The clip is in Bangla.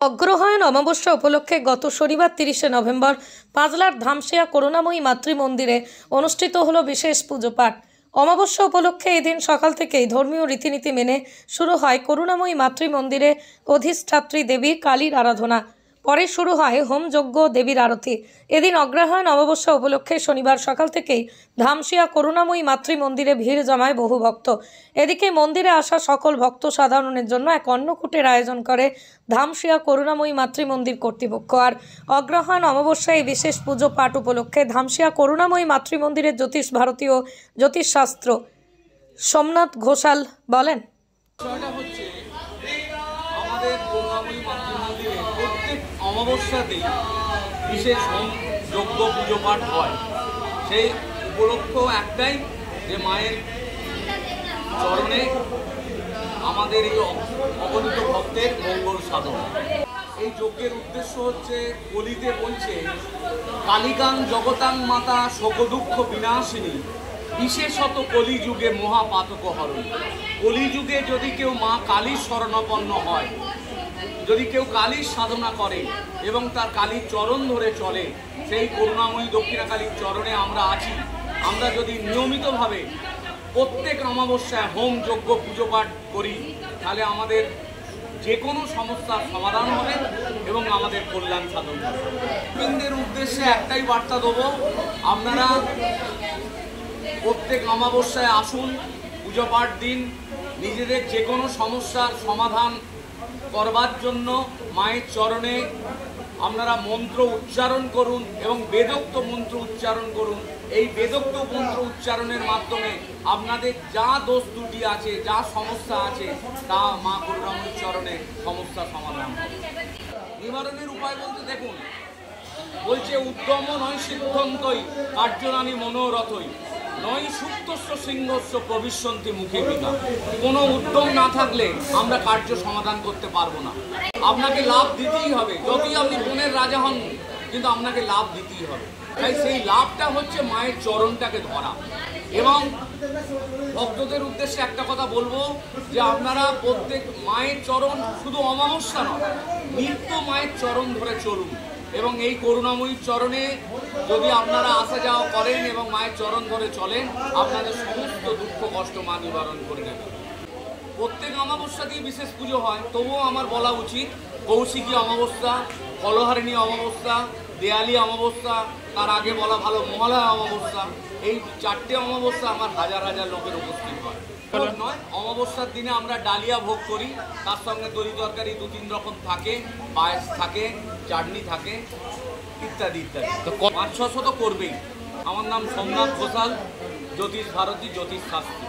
অগ্রহায়ণ অমাবস্যা উপলক্ষে গত শনিবার 30শে নভেম্বর পাঁজলার ধামশিয়া করুণাময়ী মাতৃমন্দিরে অনুষ্ঠিত হলো বিশেষ পুজো পাঠ। অমাবস্যা উপলক্ষে এদিন সকাল থেকেই ধর্মীয় রীতিনীতি মেনে শুরু হয় করুণাময়ী মাতৃমন্দিরে অধিষ্ঠাত্রী দেবী কালীর আরাধনা। পরে শুরু হয় হোমযজ্ঞ দেবীর আরতি। এদিন অগ্রহায়ণ অমাবস্যা উপলক্ষে শনিবার সকাল থেকেই ধামশিয়া করুণাময়ী মাতৃমন্দিরে ভিড় জমায় বহু ভক্ত। এদিকে মন্দিরে আসা সকল ভক্ত সাধারণের জন্য এক অন্নকূটের আয়োজন করে ধামশিয়া করুণাময়ী মাতৃমন্দির কর্তৃপক্ষ। আর অগ্রহায়ণ অমাবস্যায় এই বিশেষ পুজো পাঠ উপলক্ষে ধামশিয়া করুণাময়ী মাতৃমন্দিরের জ্যোতিষ ভারতীয় জ্যোতিষশাস্ত্র সোমনাথ ঘোষাল বলেন, আমাদের করুণাময়ী মাতৃমন্দিরে প্রত্যেক অমাবস্যাতেই বিশেষ হোম যজ্ঞ পুজো পাঠ হয়। সেই উপলক্ষ একটাই যে মায়ের চরণে আমাদের এই অগণিত ভক্তের মঙ্গল সাধন। এই যজ্ঞের উদ্দেশ্য হচ্ছে কলিতে বলছে কালিকাং জগতাং মাতা শোকদুঃখ বিনাশিনী বিশেষত কলিযুগে মহাপাতক হরণ। কলিযুগে যদি কেউ মা কালীর শরণাপন্ন হয়, যদি কেউ কালীর সাধনা করে এবং তার কালীর চরণ ধরে চলে, সেই করুণাময়ী দক্ষিণাকালীর চরণে আমরা আছি। আমরা যদি নিয়মিতভাবে প্রত্যেক অমাবস্যায় হোম যজ্ঞ পুজো পাঠ করি, তাহলে আমাদের যে কোনো সমস্যার সমাধান হবে এবং আমাদের কল্যাণ সাধন হবে। বৃন্দের উদ্দেশ্যে একটাই বার্তা দেবো, আপনারা প্রত্যেক অমাবস্যায় আসুন, পুজো পাঠ দিন, নিজেদের যে কোনো সমস্যার সমাধান করবার জন্য মায়ের চরণে আপনারা মন্ত্র উচ্চারণ করুন এবং বেদোক্ত মন্ত্র উচ্চারণ করুন। এই বেদোক্ত মন্ত্র উচ্চারণের মাধ্যমে আপনাদের যা দোষ ত্রুটি আছে, যা সমস্যা আছে, তা মা করুণাময়ীর চরণে সমস্যা সমাধান হবে। নিবারণের উপায় বলতে দেখুন, বলছে উদ্যম নয় সিদ্ধন্তই কার্যনানি মনোরথই নয় সুপ্তস্য সিংহস্য প্রবিশন্তি মুখে বিনা। কোনো উদ্যম না থাকলে আমরা কার্য সমাধান করতে পারবো না। আপনাকে লাভ দিতেই হবে, যতই আপনি বনের রাজা হন, কিন্তু আপনাকে লাভ দিতেই হবে। তাই সেই লাভটা হচ্ছে মায়ের চরণটাকে ধরা। এবং ভক্তদের উদ্দেশ্যে একটা কথা বলবো যে আপনারা প্রত্যেক মায়ের চরণ শুধু অমাবস্যা নয়, নিত্য মায়ের চরণ ধরে চলুন এবং এই করুণাময়ীর চরণে যদি আপনারা আসা যাওয়া করেন এবং মায়ের চরণ ধরে চলেন, আপনাদের সমস্ত দুঃখ কষ্ট মা নিবারণ করে নেবেন। প্রত্যেক অমাবস্যাতেই বিশেষ পুজো হয়, তবুও আমার বলা উচিত কৌশিকী অমাবস্যা, ফলহারিণী অমাবস্যা, দেয়ালি অমাবস্যা, তার আগে বলা ভালো মহালয়া অমাবস্যা। এই চারটে অমাবস্যা আমার হাজার হাজার লোকের উপস্থিত হয় নয়। অমাবস্যার দিনে আমরা ডালিয়া ভোগ করি, তার সঙ্গে দই তরকারি 2-3 রকম থাকে, পায়েস থাকে, চাটনি থাকে, ইত্যাদি ইত্যাদি। 500-600 তো করবেই। আমার নাম সোমনাথ ঘোষাল, জ্যোতিষ ভারতী জ্যোতিষ শাস্ত্রী।